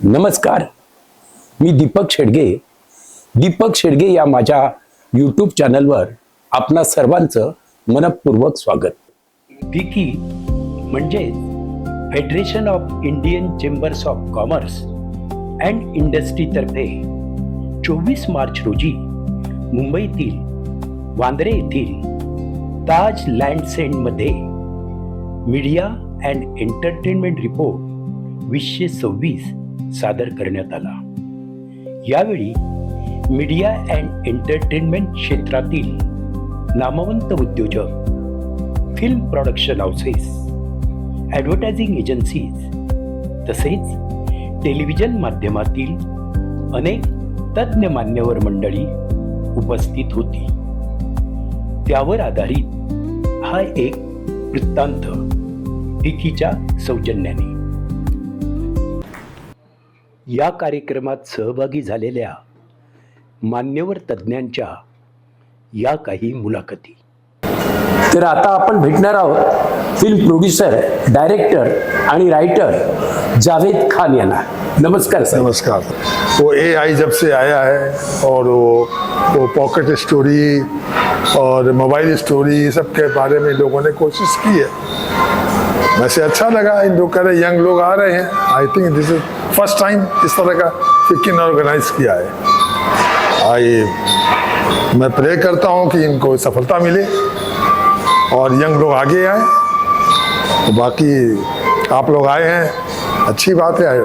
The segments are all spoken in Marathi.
नमस्कार, मी दीपक शेडगे या माझ्या यूट्यूब चॅनलवर आपणा सर्वांचं मनपूर्वक स्वागत. फिकी म्हणजे federation of Indian chambers of commerce and इंडस्ट्रीतर्फे 24 मार्च रोजी मुंबईतील वांद्रे येथील ताज लँडसेंडमध्ये मीडिया अँड एंटरटेनमेंट रिपोर्ट 2026 सादर करण्यात आला. यावेळी मीडिया अँड एंटरटेनमेंट क्षेत्रातील नामवंत उद्योजक, film production houses, advertising agencies तसेच टेलिव्हिजन माध्यमातील अनेक तज्ज्ञ मान्यवर मंडळी उपस्थित होती. त्यावर आधारित हा एक वृत्तांत फिकीच्या सौजन्याने. या कार्यक्रमात सहभागी झालेल्या मान्यवर तज्ज्ञांच्या या काही मुलाखती. तर आता आपण भेटणार आहोत फिल्म प्रोड्युसर, डायरेक्टर आणि राइटर जावेद खान यांना. नमस्कार सर. नमस्कार. वो AI जब से आया है और वो पॉकेट स्टोरी और मोबाइल स्टोरी सब के बारे में लोगों ने कोशिश की है. वैसे अच्छा लगा, इन लोग कह रहे यंग लोग आ रहे हैं. I think this is first time इस तरह का फिक्की ने ऑर्गेनाइज किया है. मैं प्रे करता हूँ कि इनको सफलता मिले और यंग लोग आगे आए. तो बाकी आप लोग आए हैं, अच्छी बात है,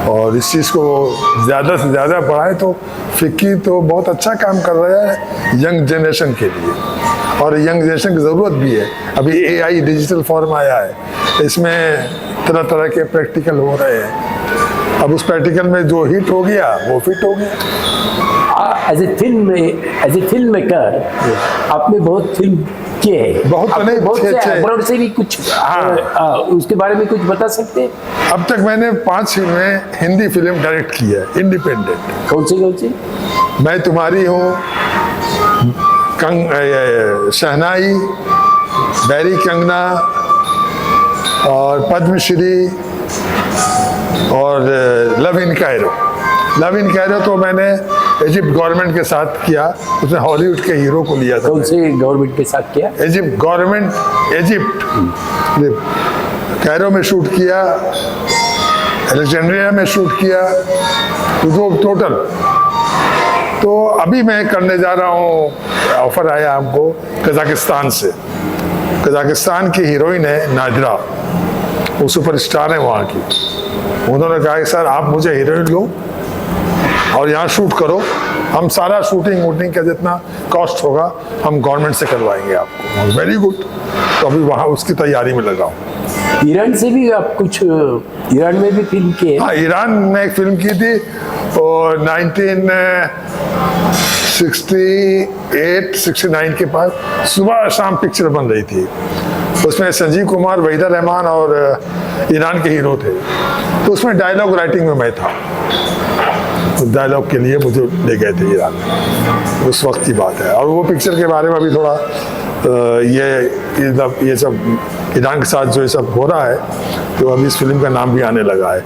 और इस चीज़ को ज़्यादा से ज़्यादा बढ़ाए. तो फिक्की तो बहुत अच्छा काम कर रहा है यंग जनरेशन के लिए, और यंग जनरेशन की ज़रूरत भी है. अभी AI डिजिटल फॉर्म आया है, इसमें तरह तरह के प्रैक्टिकल हो रहे हैं. अब उस प्रैक्टिकल में जो हिट हो गया वो फिट हो गया. एज ए फिल्म मेकर आपने बहुत फिल्म किए हैं. बहुत तो नहीं, बहुत अच्छे अब्रॉड से भी कुछ. उसके बारे में कुछ बता सकते हैं? अब तक मैंने 5 फिल्में हिंदी फिल्म डायरेक्ट की है, इंडिपेंडेंट. कौन सी? मैं तुम्हारी हूँ, शहनाई, बैरी कंगना और पद्मश्री और love in Cairo. Love in Cairo तो मैंने इजिप्ट गवर्नमेंट के साथ किया, उसने हॉलीवुड के हीरो को लिया था. कौन से गवर्नमेंट के साथ किया? इजिप्ट गवर्नमेंट, इजिप्ट कायरो में शूट किया, अलेक्जेंड्रिया में शूट किया, तो टोटल. तो अभी मैं करने जा रहा हूँ, ऑफर आया हमको कजाकिस्तान से. कजाकिस्तान की हीरोइन है नादिरा, वो सुपरस्टार है वहाँ की. उन्होंने कहा कि सर आप मुझे हीरोइन लो और यहाँ शूट करो, हम सारा शूटिंग वूटिंग का जितना कॉस्ट होगा हम गवर्नमेंट से करवाएंगे आपको. Very good. तो अभी वहाँ उसकी तैयारी में लगा हूँ. ईरान से भी आप कुछ, ईरान में भी फिल्म की है? हाँ, ईरान में एक फिल्म की थी और 1968-69 के पास सुबह शाम पिक्चर बन रही थी. उसमें संजीव कुमार, वहीदा रहमान और ईरान के हीरो थे. तो उसमें डायलॉग राइटिंग में मैं था. उस डायलॉग के लिए मुझे ले गए थे ईरान में, उस वक्त की बात है. और वो पिक्चर के बारे में अभी थोड़ा ये सब ईरान के साथ जो ये सब हो रहा है, तो अभी इस फिल्म का नाम भी आने लगा है.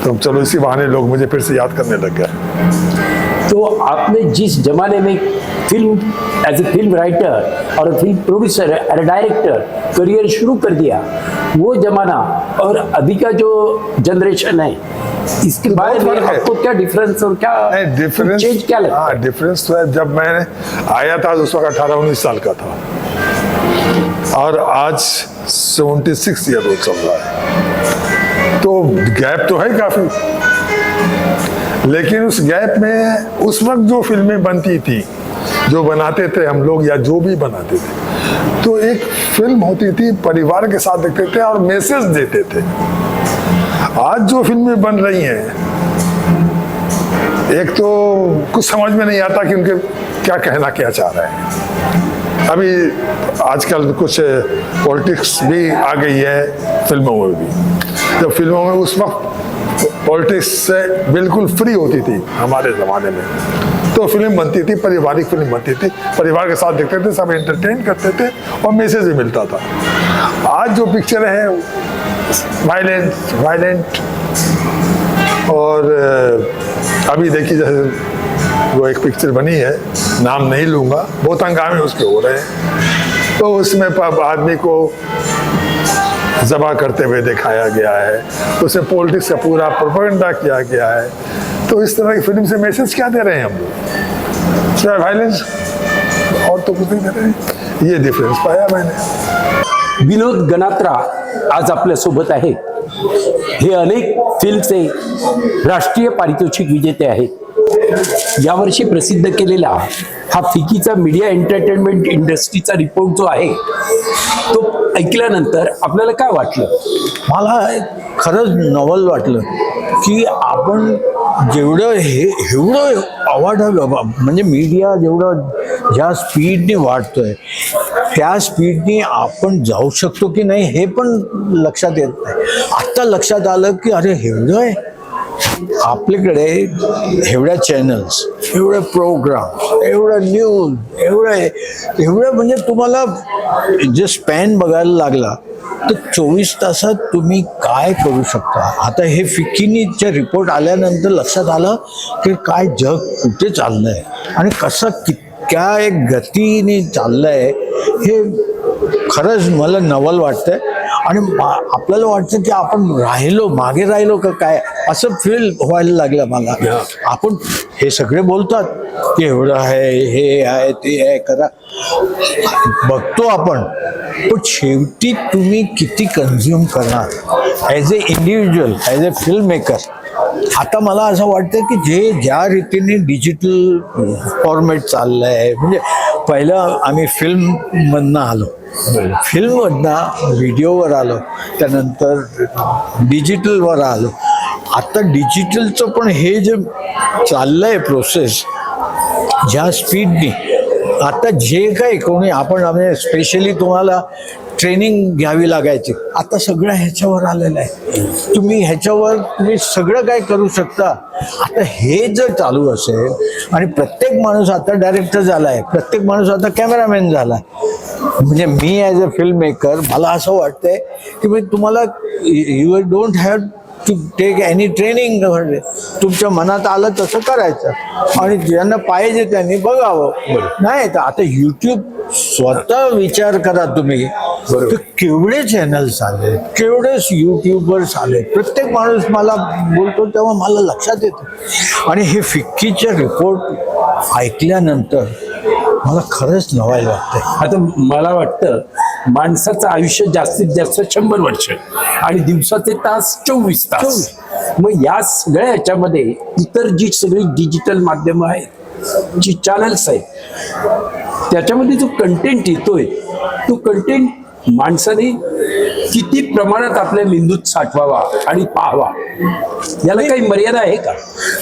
तो चलो इसी बहाने लोग मुझे फिर से याद करने लग गए. तो आपने जिस जमाने में film as a film writer और फिल्म प्रोड्यूसर और डायरेक्टर करियर शुरू कर दिया, वो जमाना और अभी का जो जनरेशन है, इसके बारे में आपको क्या डिफरेंस और क्या डिफरेंस चेंज क्या लगता है? हाँ, डिफरेंस तो है. जब मैं आया था उस वक्त 18-19 साल का था, और आज 76 ईयर ओल्ड चल रहा है. तो गैप तो है काफी, लेकिन उस गैप में उस वक्त जो फिल्में बनती थी, जो बनाते थे हम लोग या जो भी बनाते थे, तो एक फिल्म होती थी, परिवार के साथ देखते थे और मैसेज देते थे. आज जो फिल्में बन रही हैं, एक तो कुछ समझ में नहीं आता कि उनके क्या कहना क्या चाह रहे हैं. अभी आजकल कुछ पॉलिटिक्स भी आ गई है फिल्मों में भी. जब फिल्मों में उस वक्त पॉलिटिक्स से बिल्कुल फ्री होती थी हमारे ज़माने में, तो फिल्म बनती थी, पारिवारिक फिल्म बनती थी, परिवार के साथ देखते थे, सब एंटरटेन करते थे और मैसेज भी मिलता था. आज जो पिक्चर है वायलेंट और अभी देखिए जैसे वो एक पिक्चर बनी है, नाम नहीं लूँगा, बहुत हंगामे उसके हो रहे हैं, तो उसमें आदमी को ज़बह करते हुए दिखाया गया है, उसमें पॉलिटिक्स का पूरा प्रोपेगेंडा किया गया है। तो इस तरह की फिल्म से मैसेज क्या दे रहे हैं हम लोग? सिर्फ वायलेंस और तो कुछ नहीं दे रहे हैं। ये डिफरेंस पाया मैंने। विनोद गणात्रा आज आपल्यासोबत आहेत. हे अनेक फिल्मचे राष्ट्रीय पारितोषिक विजेते आहेत. यावर्षी प्रसिद्ध केलेला हा फिकीचा मीडिया एंटरटेनमेंट इंडस्ट्रीचा रिपोर्ट जो आहे तो ऐकल्यानंतर आपल्याला काय वाटलं? मला खरंच नवल वाटलं की आपण जेवढं एवढं अवाढ म्हणजे मीडिया जेवढं ज्या स्पीडने वाढतोय त्या स्पीडने आपण जाऊ शकतो की नाही हे पण लक्षात येत नाही. आत्ता लक्षात आलं की अरे एवढं आहे आपल्याकडे, एवढ्या चॅनल्स, एवढे प्रोग्राम, एवढं न्यूज, एवढं म्हणजे तुम्हाला जे स्पॅन बघायला लागला तर 24 तासात तुम्ही काय करू शकता. आता हे फिक्कीनीचे रिपोर्ट आल्यानंतर लक्षात आलं की काय जग कुठे चाललंय आणि कसं कितक्या एक गतीने चाललंय हे खरंच मला नवल वाटतंय. आणि आपल्याला वाटतं की आपण मागे राहिलो का काय असं फील व्हायला लागलं मला. आपण हे सगळे बोलतात की एवढं आहे, हे आहे, ते आहे, करा बघतो आपण, पण शेवटी तुम्ही किती कन्झ्युम करणार ॲज ए इंडिव्हिज्युअल, ॲज ए फिल्म मेकर. आता मला असं वाटतं की ज्या रीतीने डिजिटल फॉर्मॅट चाललं आहे, म्हणजे पहिलं आम्ही फिल्ममधनं आलो, फिल्ममधनं व्हिडिओवर आलो, त्यानंतर डिजिटलवर आलो. आता डिजिटलचं पण हे जे चाललं आहे प्रोसेस ज्या स्पीडने, आता जे काही कोणी आपण स्पेशली तुम्हाला ट्रेनिंग घ्यावी लागायची, आता सगळं ह्याच्यावर आलेलं आहे. तुम्ही सगळं काय करू शकता. आता हे जर चालू असेल आणि प्रत्येक माणूस आता डायरेक्टर झाला आहे, प्रत्येक माणूस आता कॅमेरामॅन झाला आहे, म्हणजे मी ॲज अ फिल्म मेकर मला असं वाटतंय की म्हणजे तुम्हाला you don't have to take any training. तुमच्या मनात आलं तसं करायचं आणि ज्यांना पाहिजे त्यांनी बघावं. नाही तर आता यूट्यूब स्वतः विचार करा तुम्ही, तर केवढे चॅनल्स आले, केवढेच यूट्यूबर्स आले. प्रत्येक माणूस मला बोलतो तेव्हा मला लक्षात येतं. आणि हे फिक्कीचे रिपोर्ट ऐकल्यानंतर मला खरंच नवायला वाटतंय. आता मला वाटतं माणसाचं आयुष्य जास्तीत जास्त 100 वर्ष आणि दिवसाचे तास 24 तास. मग या सगळ्या याच्यामध्ये इतर जी सगळी डिजिटल माध्यमं आहेत, जी चॅनल्स आहेत, त्याच्यामध्ये जो कंटेंट येतोय तो कंटेंट माणसाने किती प्रमाणात आपल्या मेंदूत साठवावा आणि पाहावा, याला काही मर्यादा आहे का?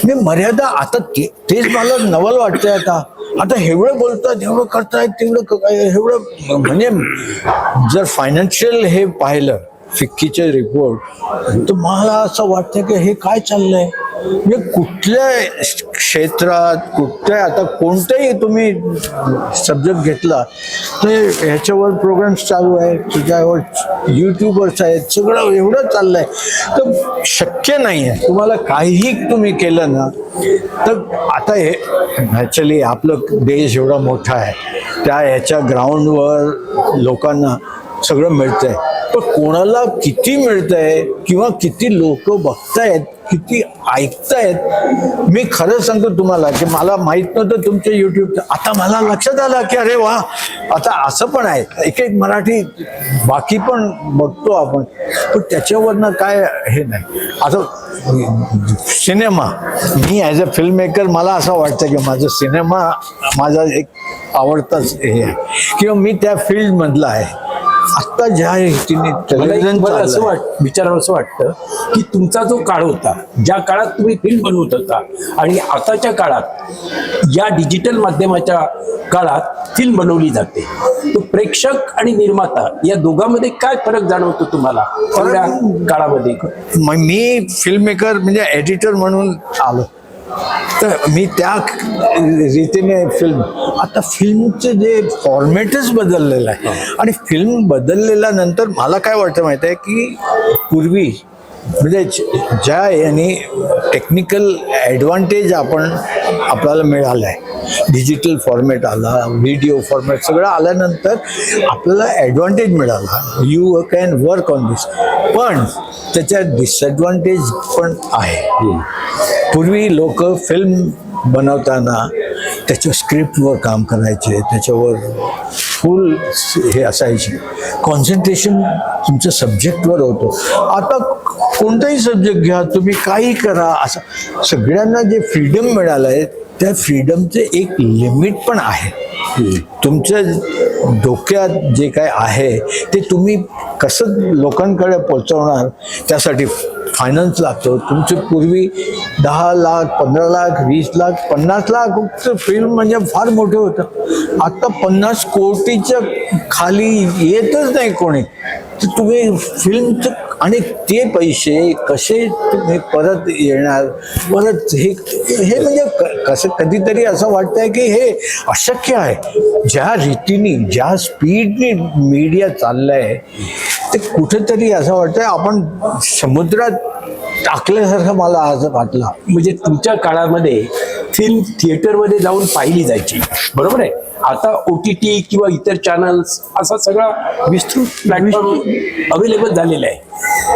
नाही, मर्यादा आता तेच मला नवल वाटतंय. आता एवढं बोलतात, एवढं करतायत, तेवढं एवढं म्हणजे जर फायनान्शियल हे पाहिलं फिक्कीचे रिपोर्ट तर मला असं वाटतं की हे काय चाललंय. म्हणजे कुठल्या क्षेत्रात आता कोणताही तुम्ही सब्जेक्ट घेतला तर ह्याच्यावर प्रोग्राम्स चालू आहेत, त्याच्यावर यूट्यूबर्स आहेत, सगळं एवढं चाललंय तर शक्य नाही आहे. तुम्हाला काहीही तुम्ही केलं ना तर आता हे ॲक्च्युली आपलं देश एवढा मोठा आहे, त्या ह्याच्या ग्राउंडवर लोकांना सगळं मिळतंय, पण कोणाला किती मिळतंय किंवा किती लोक बघतायत, किती ऐकतायत, मी खरं सांगतो तुम्हाला की मला माहित नव्हतं तुमच्या यूट्यूबचं. आता मला लक्षात आलं की अरे वा, आता असं पण आहे. एक मराठी बाकी पण बघतो आपण, पण त्याच्यावरनं काय हे नाही. आता cinema, me as a film maker मला असं वाटतं की माझं सिनेमा माझा एक आवडताच हे आहे किंवा मी त्या फील्डमधला आहे. आता ज्या रीतीने विचारावं असं वाटतं की तुमचा जो काळ होता, ज्या काळात तुम्ही फिल्म बनवत होता आणि आताच्या काळात या डिजिटल माध्यमाच्या काळात फिल्म बनवली जाते, तो प्रेक्षक आणि निर्माता या दोघांमध्ये काय फरक जाणवतो तुम्हाला सगळ्या काळामध्ये? मी फिल्म मेकर म्हणजे एडिटर म्हणून आलो तर मी त्या रीतीने आता फिल्मचे जे फॉर्मॅटच बदललेलं आहे आणि फिल्म बदललेल्या नंतर मला काय वाटतं माहिती आहे की पूर्वी म्हणजे ज्या याने टेक्निकल ॲडव्हान्टेज आपल्याला मिळाला आहे, डिजिटल फॉर्मॅट आला, व्हिडिओ फॉर्मॅट सगळं आल्यानंतर आपल्याला ॲडव्हान्टेज मिळाला, यू कॅन वर्क ऑन दिस. पण त्याच्या डिसएडव्हान्टेज पण आहे. पूर्वी लोक फिल्म बनवताना त्याच्या स्क्रिप्टवर काम करायचे, त्याच्यावर फुल हे असायचे, कॉन्सन्ट्रेशन तुमच्या सब्जेक्टवर होतं. आता कोणताही सब्जेक्ट घ्या तुम्ही, काही करा, असं सगळ्यांना जे फ्रीडम मिळालं आहे त्या फ्रीडमचे एक लिमिट पण आहे. तुमच्या डोक्यात जे काय आहे ते तुम्ही कसं लोकांकडे पोहोचवणार, त्यासाठी फायनान्स लागतो. तुमचे पूर्वी 10 लाख, 15 लाख, 20 लाख, 50 लाख फिल्म म्हणजे फार मोठे होतं. आता 50 कोटीच्या खाली येतच नाही कोणी. तर तुम्ही फिल्मचं आणि ते पैसे कसे तुम्ही परत येणार, परत हे म्हणजे कसं कधीतरी असं वाटतंय की हे अशक्य आहे. ज्या रीतीने, ज्या स्पीडने मीडिया चाललाय ते कुठेतरी असं वाटतंय आपण समुद्रात टाकल्यासारखं मला आज वाटलं. म्हणजे तुमच्या काळामध्ये फिल्म थिएटरमध्ये जाऊन पाहिली जायची, बरोबर आहे. आता OTT किंवा इतर चॅनल्स असा सगळा विस्तृत प्लॅटफॉर्म अवेलेबल झालेला आहे.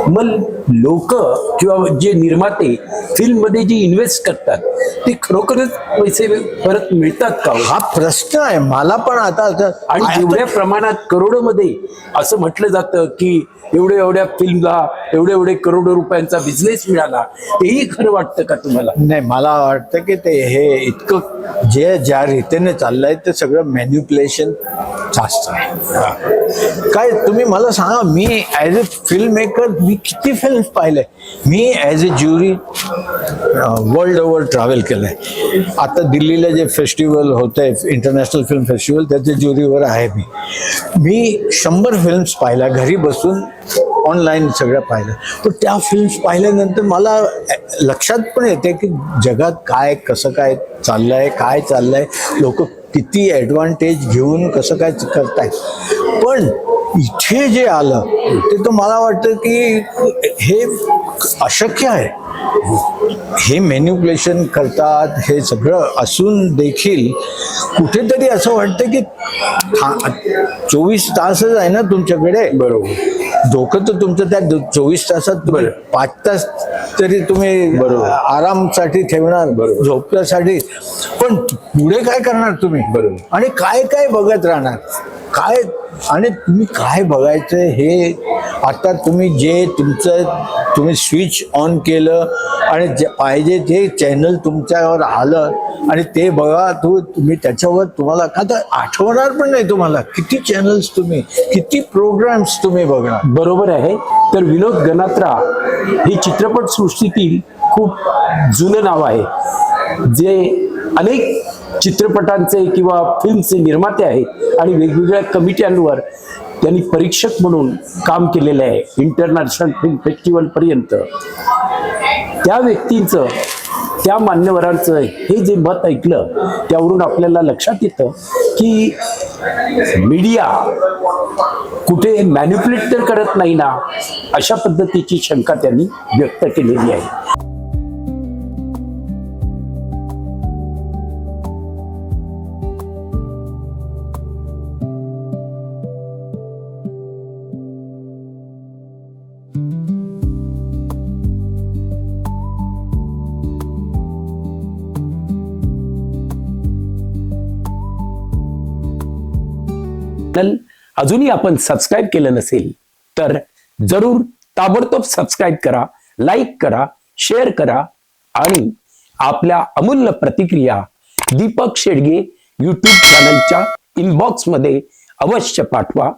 मग लोक किंवा जे निर्माते फिल्ममध्ये जे इन्व्हेस्ट करतात ते खरोखरच पैसे परत मिळतात का? हा प्रश्न आहे मला पण. आता आणि जेवढ्या प्रमाणात करोडोमध्ये असं म्हटलं जातं की एवढ्या फिल्मला एवढे करोडो रुपयांचा बिझनेस मिळाला, तेही खरं वाटतं का तुम्हाला? नाही, मला वाटतं की ते हे इतकं ज्या रीतीने चाललंय ते सगळं मॅन्युप्युलेशन जास्त आहे. काय तुम्ही मला सांगा, मी ॲज अ फिल्म मेकर मी किती फिल्म पाहिले. मी as a jury world over travel केलं आहे. आता दिल्लीला जे फेस्टिवल होतं आहे, इंटरनॅशनल फिल्म फेस्टिवल, त्याच्या ज्युरीवर आहे मी 100 फिल्म्स पाहिल्या घरी बसून, ऑनलाईन सगळं पाहिलं. पण त्या फिल्म्स पाहिल्यानंतर मला लक्षात पण येते की जगात काय कसं काय चाललंय, काय चाललंय, लोक किती ॲडव्हान्टेज घेऊन कसं काय करतायत. पण इथे जे आलं ते तर मला वाटतं की हे अशक्य आहे. हे मॅन्युप्युलेशन करतात, हे सगळं असून देखील कुठेतरी असं वाटतं की 24 तासच आहे ना तुमच्याकडे. बरोबर. डोकं तर तुमचं त्या 24 तासात 5 तास तरी तुम्ही आरामसाठी ठेवणार, झोपण्यासाठी. पण पुढे काय करणार तुम्ही? आणि काय काय बघत राहणार काय? आणि तुम्ही काय बघायचं हे आता तुम्ही स्विच ऑन केलं आणि जे पाहिजे ते चॅनल तुमच्यावर आलं आणि ते बघा. तुम्ही त्याच्यावर तुम्हाला आता आठवणार पण नाही तुम्हाला किती चॅनल्स तुम्ही, किती प्रोग्राम्स तुम्ही बघणार. बरोबर आहे. तर विनोद गणात्रा हे चित्रपट सृष्टीतील खूप जुनं नाव आहे, जे अनेक चित्रपटांचे किंवा फिल्मचे निर्माते आहेत आणि वेगवेगळ्या कमिट्यांवर त्यांनी परीक्षक म्हणून काम केलेलं आहे, इंटरनॅशनल फिल्म फेस्टिवल पर्यंत. त्या व्यक्तींचं, त्या मान्यवरांचं हे जे मत ऐकलं त्यावरून आपल्याला लक्षात येतं की मीडिया कुठे मॅन्युप्युलेट तर करत नाही ना, अशा पद्धतीची शंका त्यांनी व्यक्त केलेली आहे. अजूनही आपण सबस्क्राईब केलं नसेल तर जरूर ताबडतोब सबस्क्राईब करा, लाईक करा, शेअर करा आणि आपल्या अमूल्य प्रतिक्रिया दीपक शेडगे YouTube चॅनलच्या इनबॉक्स मध्ये अवश्य पाठवा.